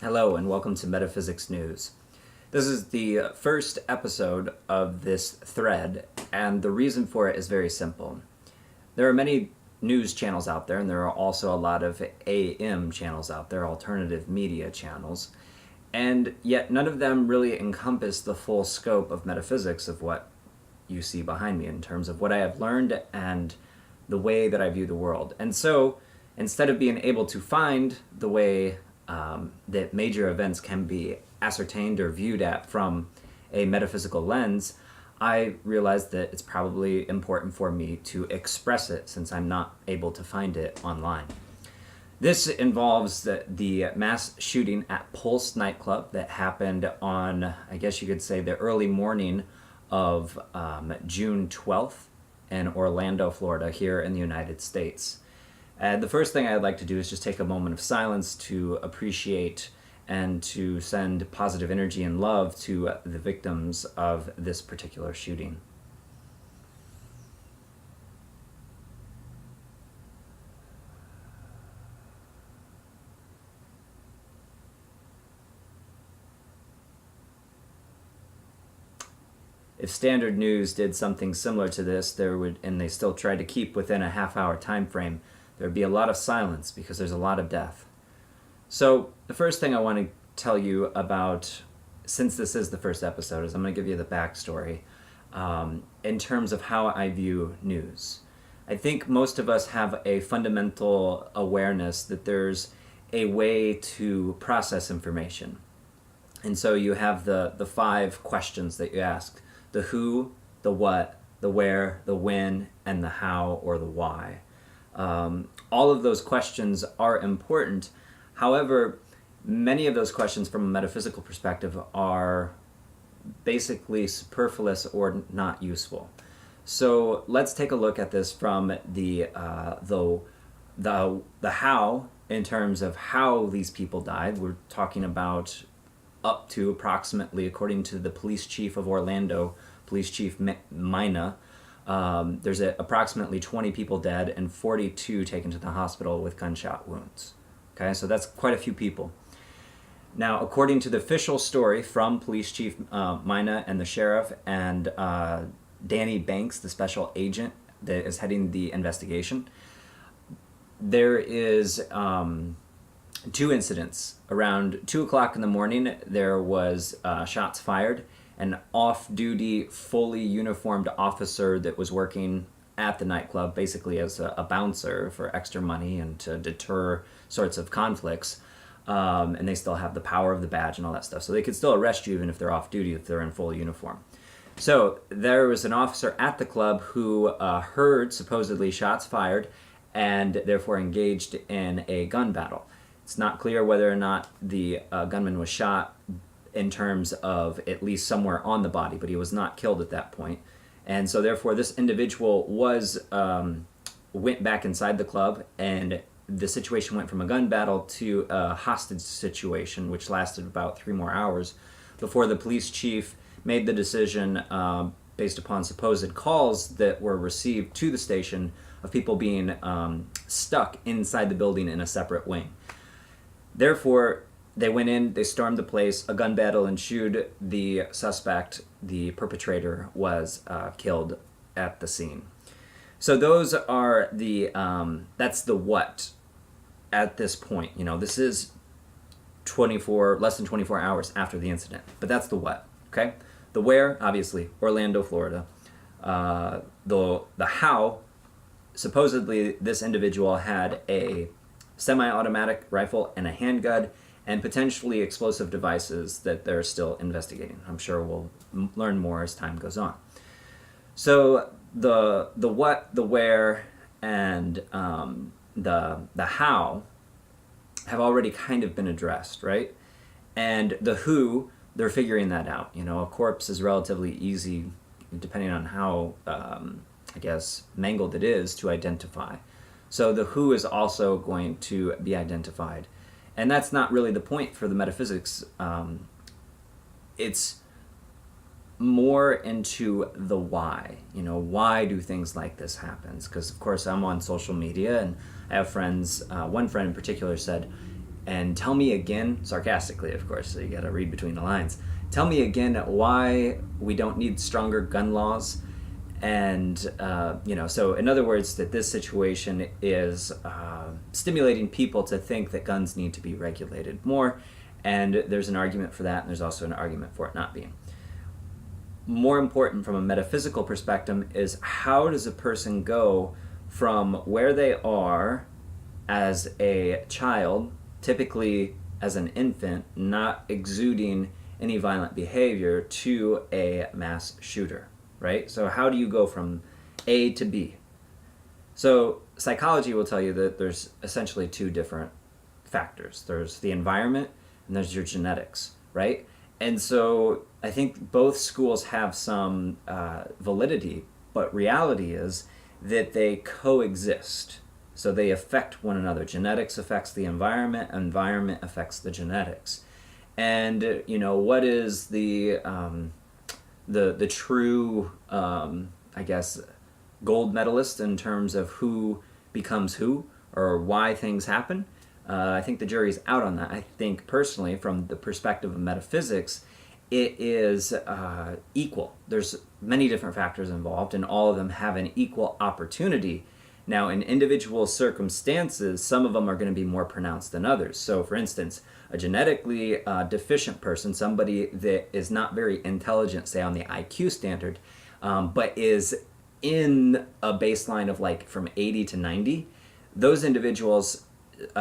Hello and welcome to Metaphysics News. This is the first episode of this thread, and the reason for it is very simple. There are many news channels out there, and there are also a lot of AM channels out there, alternative media channels, and yet none of them really encompass the full scope of metaphysics of what you see behind me in terms of what I have learned and the way that I view the world. And so, instead of being able to find the way that major events can be ascertained or viewed at from a metaphysical lens, I realized that it's probably important for me to express it since I'm not able to find it online. This involves the mass shooting at Pulse nightclub that happened on, I guess you could say, the early morning of June 12th in Orlando, Florida, here in the United States. And the first thing I'd like to do is just take a moment of silence to appreciate and to send positive energy and love to the victims of this particular shooting. If Standard News did something similar to this, and they still tried to keep within a half-hour time frame, there'd be a lot of silence because there's a lot of death. So the first thing I want to tell you about, since this is the first episode, is I'm going to give you the backstory in terms of how I view news. I think most of us have a fundamental awareness that there's a way to process information. And so you have the 5 questions that you ask: the who, the what, the where, the when, and the how or the why. All of those questions are important. However, many of those questions from a metaphysical perspective are basically superfluous or not useful. So let's take a look at this from the how, in terms of how these people died. We're talking about up to approximately, according to the police chief of Orlando, Police Chief Mina, there's approximately 20 people dead and 42 taken to the hospital with gunshot wounds. Okay, so that's quite a few people. Now, according to the official story from Police Chief Mina and the sheriff and Danny Banks, the special agent that is heading the investigation, there is 2 incidents. Around 2 o'clock in the morning, there was shots fired. An off-duty, fully uniformed officer that was working at the nightclub, basically as a bouncer for extra money and to deter sorts of conflicts. And they still have the power of the badge and all that stuff. So they could still arrest you even if they're off-duty, if they're in full uniform. So there was an officer at the club who heard supposedly shots fired and therefore engaged in a gun battle. It's not clear whether or not the gunman was shot in terms of at least somewhere on the body, but he was not killed at that point. And so therefore this individual went back inside the club, and the situation went from a gun battle to a hostage situation, which lasted about 3 more hours before the police chief made the decision, based upon supposed calls that were received to the station of people being stuck inside the building in a separate wing. Therefore, they went in, they stormed the place, a gun battle ensued, the suspect, the perpetrator, was killed at the scene. So those are that's the what at this point. You know, this is less than 24 hours after the incident, but that's the what, okay? The where, obviously, Orlando, Florida. The how, supposedly this individual had a semi-automatic rifle and a handgun, and potentially explosive devices that they're still investigating. I'm sure we'll learn more as time goes on. So the what, the where, and the how have already kind of been addressed, right? And the who, they're figuring that out. You know, a corpse is relatively easy, depending on how, I guess, mangled it is, to identify. So the who is also going to be identified. And that's not really the point for the metaphysics. It's more into the why. You know, why do things like this happen? Because, of course, I'm on social media, and I have friends. One friend in particular said, And tell me again, sarcastically, of course, so you got to read between the lines. Tell me again why we don't need stronger gun laws. And, so in other words, that this situation is stimulating people to think that guns need to be regulated more. And there's an argument for that, and there's also an argument for it not being. More important from a metaphysical perspective is, how does a person go from where they are as a child, typically as an infant, not exuding any violent behavior, to a mass shooter, right? So how do you go from A to B? So psychology will tell you that there's essentially two different factors. There's the environment and there's your genetics, right? And so I think both schools have some validity, but reality is that they coexist. So they affect one another. Genetics affects the environment affects the genetics. And what is the true gold medalist in terms of who becomes who or why things happen? I think the jury's out on that. I think personally, from the perspective of metaphysics, it is equal. There's many different factors involved, and all of them have an equal opportunity. Now, in individual circumstances, some of them are going to be more pronounced than others. So, for instance, a genetically deficient person, somebody that is not very intelligent, say on the IQ standard, but is in a baseline of like from 80 to 90, those individuals,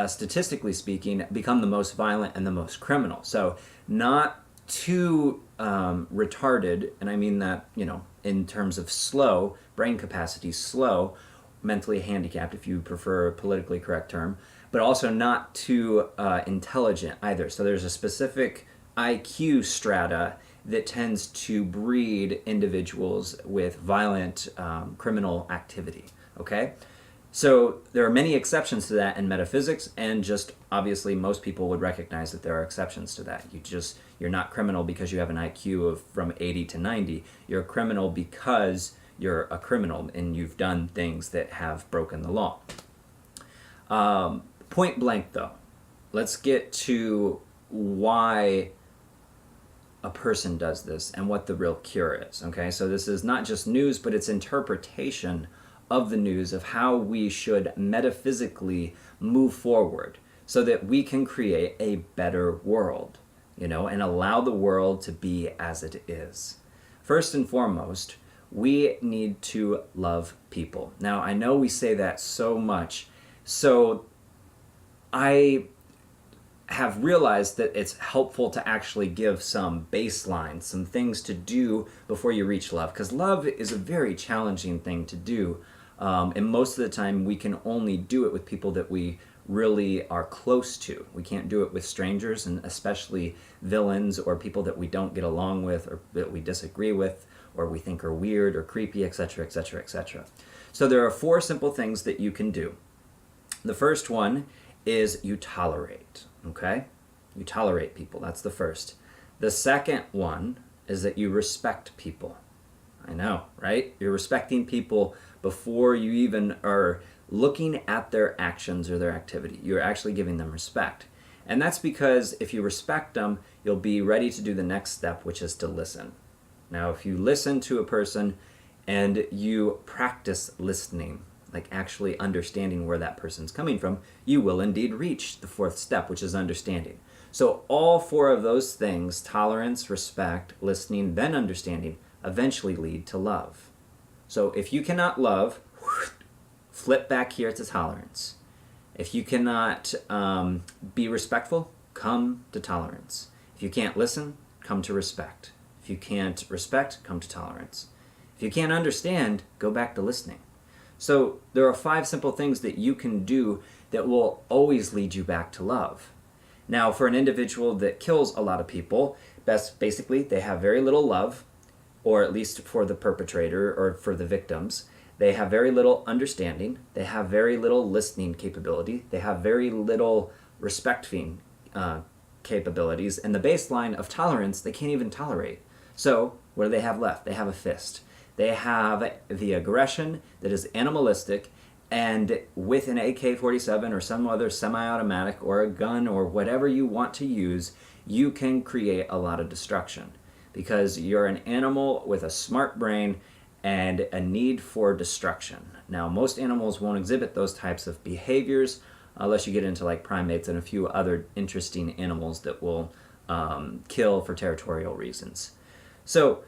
statistically speaking, become the most violent and the most criminal. So not too retarded, and I mean that, in terms of slow, brain capacity slow, mentally handicapped, if you prefer a politically correct term, but also not too intelligent either. So there's a specific IQ strata that tends to breed individuals with violent criminal activity, okay? So there are many exceptions to that in metaphysics, and just obviously most people would recognize that there are exceptions to that. You're not criminal because you have an IQ of from 80 to 90. You're a criminal because you're a criminal and you've done things that have broken the law. Point blank though, let's get to why a person does this and what the real cure is, okay? So this is not just news, but it's interpretation of the news of how we should metaphysically move forward so that we can create a better world, and allow the world to be as it is. First and foremost, we need to love people. Now, I know we say that so much, so I have realized that it's helpful to actually give some baseline, some things to do before you reach love, because love is a very challenging thing to do. And most of the time we can only do it with people that we really are close to. We can't do it with strangers, and especially villains or people that we don't get along with or that we disagree with or we think are weird or creepy, etc., etc., etc. So there are 4 simple things that you can do. The first one is you tolerate, okay? You tolerate people, that's the first. The second one is that you respect people. I know, right? You're respecting people before you even are looking at their actions or their activity. You're actually giving them respect. And that's because if you respect them, you'll be ready to do the next step, which is to listen. Now, if you listen to a person and you practice listening, like actually understanding where that person's coming from, you will indeed reach the 4th step, which is understanding. So all 4 of those things, tolerance, respect, listening, then understanding, eventually lead to love. So if you cannot love, flip back here to tolerance. If you cannot be respectful, come to tolerance. If you can't listen, come to respect. If you can't respect, come to tolerance. If you can't understand, go back to listening. So there are 5 simple things that you can do that will always lead you back to love. Now, for an individual that kills a lot of people, basically they have very little love, or at least for the perpetrator or for the victims. They have very little understanding. They have very little listening capability. They have very little respecting capabilities. And the baseline of tolerance, they can't even tolerate. So what do they have left? They have a fist. They have the aggression that is animalistic, And with an AK-47 or some other semi-automatic or a gun or whatever you want to use, you can create a lot of destruction because you're an animal with a smart brain and a need for destruction. Now, most animals won't exhibit those types of behaviors unless you get into like primates and a few other interesting animals that will kill for territorial reasons. So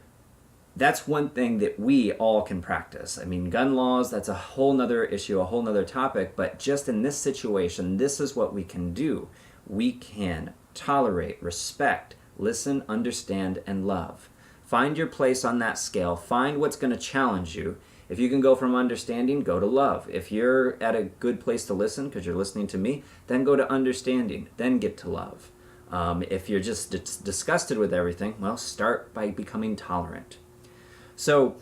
that's one thing that we all can practice. I mean, gun laws, that's a whole nother issue, a whole nother topic, but just in this situation, this is what we can do. We can tolerate, respect, listen, understand, and love. Find your place on that scale. Find what's going to challenge you. If you can go from understanding, go to love. If you're at a good place to listen because you're listening to me, then go to understanding, then get to love. If you're just disgusted with everything, well, start by becoming tolerant. So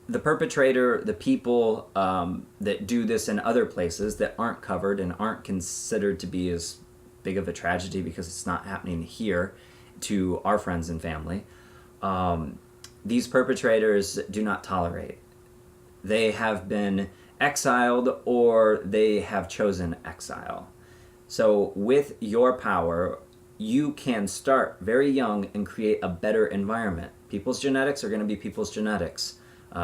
the perpetrator, the people that do this in other places that aren't covered and aren't considered to be as big of a tragedy because it's not happening here to our friends and family, these perpetrators do not tolerate. They have been exiled or they have chosen exile. So with your power, you can start very young and create a better environment. People's genetics are going to be people's genetics.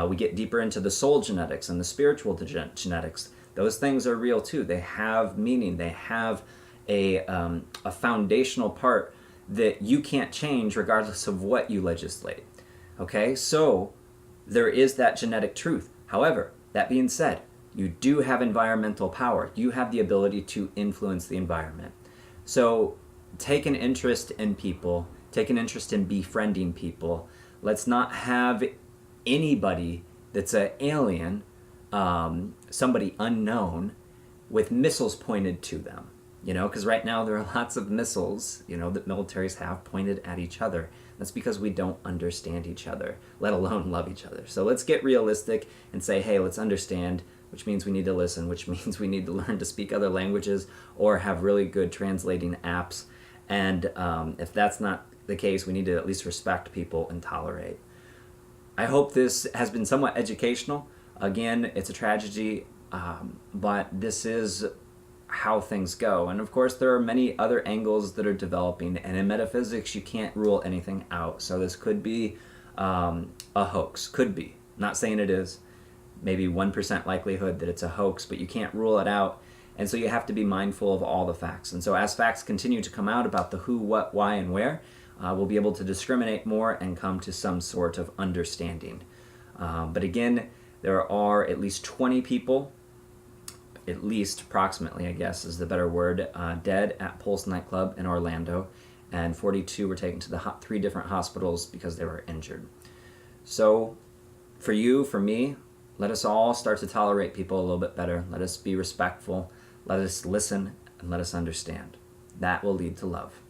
We get deeper into the soul genetics and the spiritual genetics. Those things are real too. They have meaning. They have a foundational part that you can't change regardless of what you legislate. Okay, so there is that genetic truth. However, that being said, you do have environmental power. You have the ability to influence the environment. So take an interest in people. Take an interest in befriending people. Let's not have anybody that's an alien, somebody unknown, with missiles pointed to them. You know, because right now there are lots of missiles, you know, that militaries have pointed at each other. That's because we don't understand each other, let alone love each other. So let's get realistic and say, hey, let's understand, which means we need to listen, which means we need to learn to speak other languages or have really good translating apps. And if that's not the case, we need to at least respect people and tolerate. I hope this has been somewhat educational. Again, it's a tragedy, but this is how things go. And of course, there are many other angles that are developing. And in metaphysics, you can't rule anything out. So this could be a hoax. Could be. Not saying it is. Maybe 1% likelihood that it's a hoax, but you can't rule it out. And so you have to be mindful of all the facts. And so as facts continue to come out about the who, what, why, and where, we'll be able to discriminate more and come to some sort of understanding. But again, there are at least 20 people, at least approximately, I guess is the better word, dead at Pulse nightclub in Orlando, and 42 were taken to the 3 different hospitals because they were injured. So for you, for me, let us all start to tolerate people a little bit better. Let us be respectful. Let us listen and let us understand. That will lead to love.